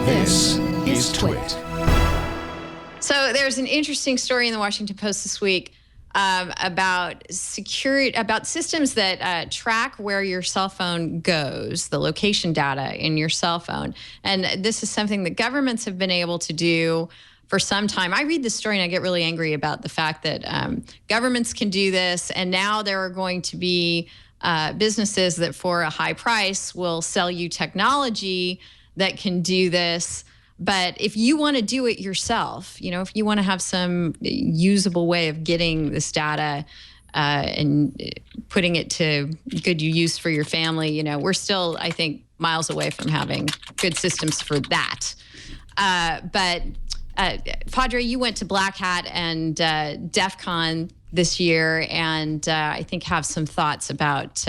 This is TWiT. So there's an interesting story in the Washington Post this week about systems that track where your cell phone goes, the location data in your cell phone. And this is something that governments have been able to do for some time. I read this story and I get really angry about the fact that governments can do this, and now there are going to be businesses that for a high price will sell you technology that can do this. But if you want to do it yourself, you know, if you want to have some usable way of getting this data and putting it to good use for your family, you know, we're still, I think, miles away from having good systems for that. But Padre, you went to Black Hat and DEF CON this year, and I think have some thoughts about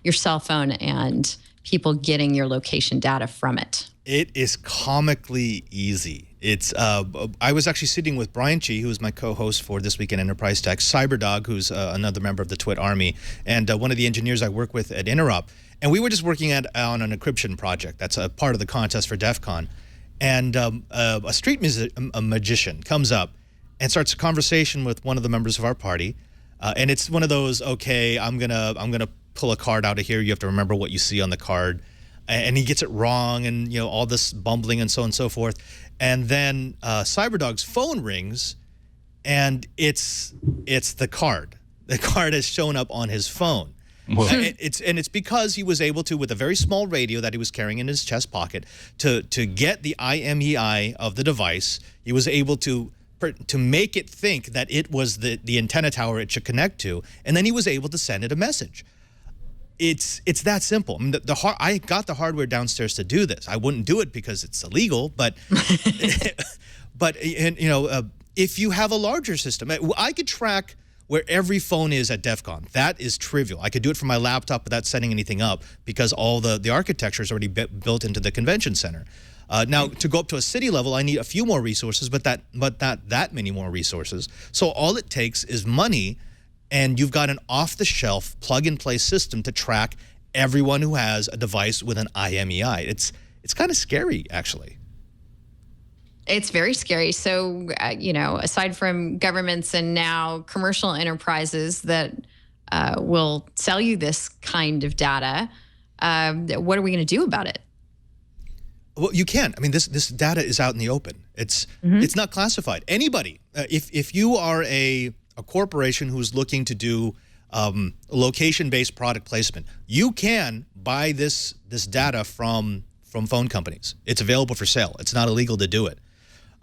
your cell phone and people getting your location data from it. It is comically easy. It's I was actually sitting with Brian Chi, who is my co-host for This Week in Enterprise Tech, Cyberdog, who's another member of the TWiT Army, and one of the engineers I work with at Interop. And we were just working on an encryption project. That's a part of the contest for DEF CON. And a street magician comes up and starts a conversation with one of the members of our party. And it's one of those, okay, I'm gonna pull a card out of here. You have to remember what you see on the card. And he gets it wrong, and all this bumbling and so on and so forth. And then Cyberdog's phone rings, and it's the card. The card has shown up on his phone. It's because he was able to, with a very small radio that he was carrying in his chest pocket, to get the IMEI of the device. He was able to make it think that it was the antenna tower it should connect to, and then he was able to send it a message. It's that simple. I mean, I got the hardware downstairs to do this. I wouldn't do it because it's illegal, but if you have a larger system, I could track where every phone is at DEF CON. That is trivial. I could do it from my laptop without setting anything up because all the architecture is already built into the convention center. Now, to go up to a city level, I need a few more resources, but not that many more resources. So all it takes is money, and you've got an off-the-shelf, plug-and-play system to track everyone who has a device with an IMEI. It's kind of scary, actually. It's very scary. So, aside from governments and now commercial enterprises that will sell you this kind of data, what are we going to do about it? Well, you can. I mean, this data is out in the open. It's not classified. Anybody, if you are a corporation who's looking to do location-based product placement, you can buy this data from phone companies. It's available for sale. It's not illegal to do it.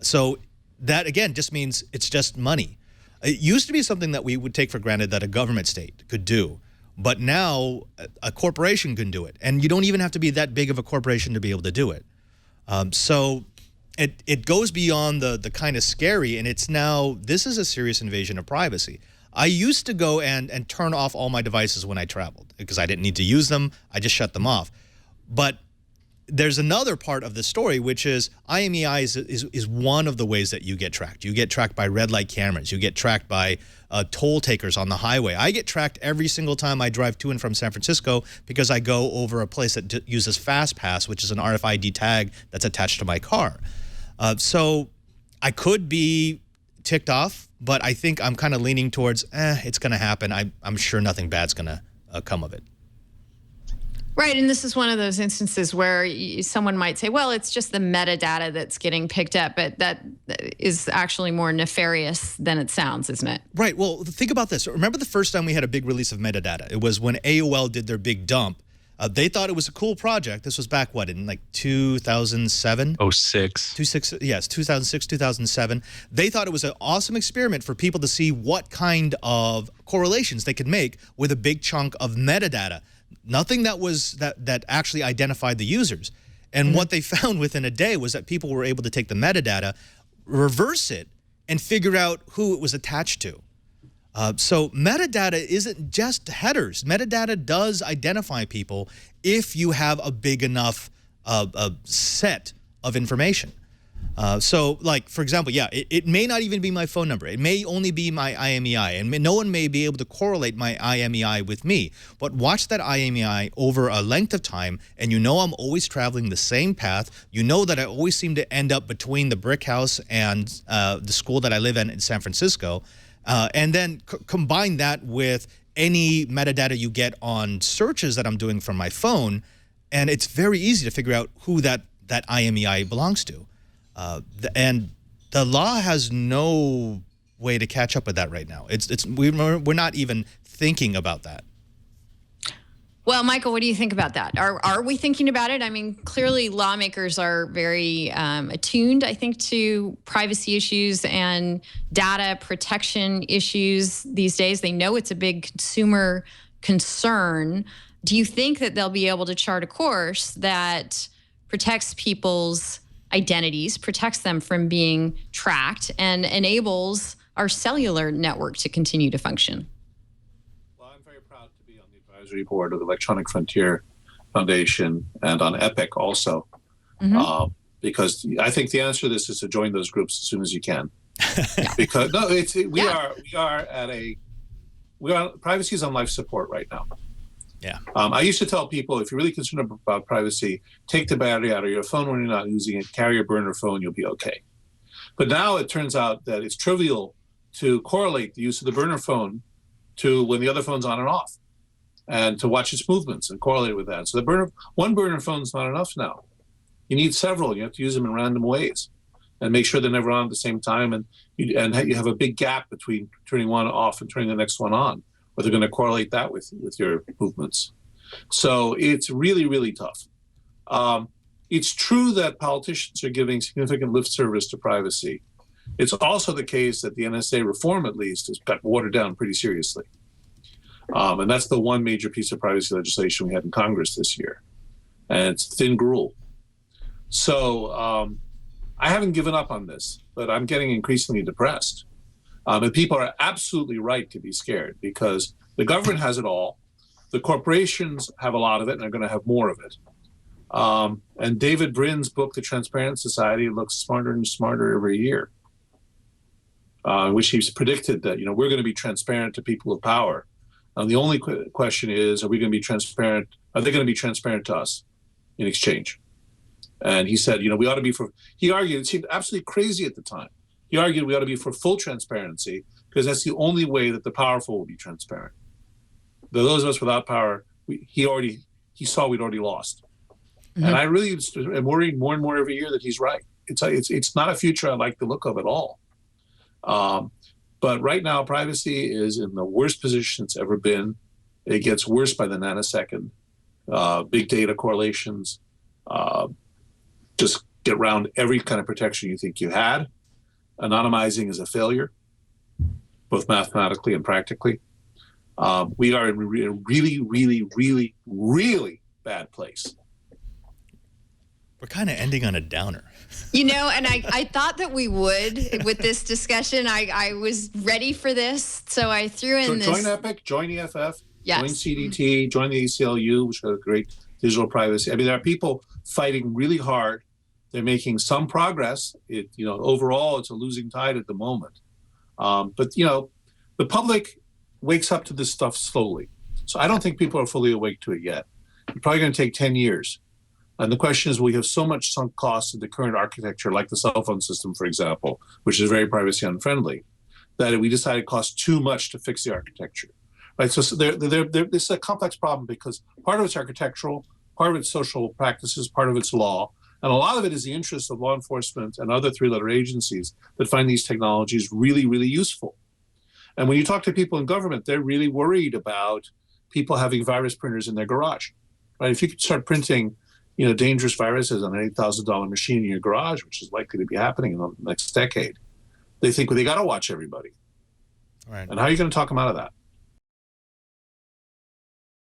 So that, again, just means it's just money. It used to be something that we would take for granted that a government state could do. But now a corporation can do it. And you don't even have to be that big of a corporation to be able to do it. So it goes beyond the kind of scary, and it's now, this is a serious invasion of privacy. I used to go and turn off all my devices when I traveled because I didn't need to use them. I just shut them off. But there's another part of the story, which is IMEI is one of the ways that you get tracked. You get tracked by red light cameras. You get tracked by toll takers on the highway. I get tracked every single time I drive to and from San Francisco because I go over a place that uses FastPass, which is an RFID tag that's attached to my car. So I could be ticked off, but I think I'm kind of leaning towards, it's going to happen. I'm sure nothing bad's going to come of it. Right, and this is one of those instances where someone might say, well, it's just the metadata that's getting picked up, but that is actually more nefarious than it sounds, isn't it? Right, well, think about this. Remember the first time we had a big release of metadata? It was when AOL did their big dump. They thought it was a cool project. This was back, what, in like 2007? 2006, 2007. They thought it was an awesome experiment for people to see what kind of correlations they could make with a big chunk of metadata. Nothing that actually identified the users. And what they found within a day was that people were able to take the metadata, reverse it, and figure out who it was attached to. So metadata isn't just headers. Metadata does identify people if you have a big enough set of information. So, like, for example, yeah, it may not even be my phone number. It may only be my IMEI, and no one may be able to correlate my IMEI with me. But watch that IMEI over a length of time, and you know I'm always traveling the same path. You know that I always seem to end up between the brick house and the school that I live in San Francisco. And then combine that with any metadata you get on searches that I'm doing from my phone, and it's very easy to figure out who that IMEI belongs to. And the law has no way to catch up with that right now. We're not even thinking about that. Well, Michael, what do you think about that? Are we thinking about it? I mean, clearly lawmakers are very attuned, I think, to privacy issues and data protection issues these days. They know it's a big consumer concern. Do you think that they'll be able to chart a course that protects people's identities, protects them from being tracked, and enables our cellular network to continue to function? Well, I'm very proud to be on the advisory board of the Electronic Frontier Foundation and on EPIC also, because I think the answer to this is to join those groups as soon as you can. Because privacy is on life support right now. Yeah. I used to tell people, if you're really concerned about privacy, take the battery out of your phone when you're not using it, carry a burner phone, you'll be okay. But now it turns out that it's trivial to correlate the use of the burner phone to when the other phone's on and off, and to watch its movements and correlate with that. So one burner phone is not enough now. You need several. You have to use them in random ways and make sure they're never on at the same time. And you have a big gap between turning one off and turning the next one on, or they're going to correlate that with your movements. So it's really, really tough. It's true that politicians are giving significant lip service to privacy. It's also the case that the NSA reform, at least, has got watered down pretty seriously. And that's the one major piece of privacy legislation we had in Congress this year. And it's thin gruel. So I haven't given up on this, but I'm getting increasingly depressed. And people are absolutely right to be scared, because the government has it all. The corporations have a lot of it, and they're going to have more of it. And David Brin's book, The Transparent Society, looks smarter and smarter every year, which he's predicted that, we're going to be transparent to people with power. And the only question is, are we going to be transparent? Are they going to be transparent to us in exchange? And he said, we ought to be he argued, it seemed absolutely crazy at the time. He argued we ought to be for full transparency, because that's the only way that the powerful will be transparent. Those of us without power, he saw we'd already lost. Mm-hmm. And I really am worried more and more every year that he's right. It's not a future I like the look of at all. But right now, privacy is in the worst position it's ever been. It gets worse by the nanosecond. Big data correlations just get around every kind of protection you think you had. Anonymizing is a failure, both mathematically and practically. We are in a really, really, really, really bad place. We're kind of ending on a downer. And I thought that we would with this discussion. I was ready for this, so I threw in this. Join EPIC, join EFF, yes. Join CDT, join the ACLU, which has great digital privacy. I mean, there are people fighting really hard. They're making some progress. Overall, it's a losing tide at the moment. But the public wakes up to this stuff slowly. So I don't think people are fully awake to it yet. It's probably going to take 10 years. And the question is, we have so much sunk costs in the current architecture, like the cell phone system, for example, which is very privacy unfriendly, that we decided it costs too much to fix the architecture. Right? So this is a complex problem, because part of it's architectural, part of it's social practices, part of it's law. And a lot of it is the interests of law enforcement and other three-letter agencies that find these technologies really, really useful. And when you talk to people in government, they're really worried about people having virus printers in their garage. Right? If you could start printing, dangerous viruses on an $8,000 machine in your garage, which is likely to be happening in the next decade, they think, well, they got to watch everybody. Right. And how are you going to talk them out of that?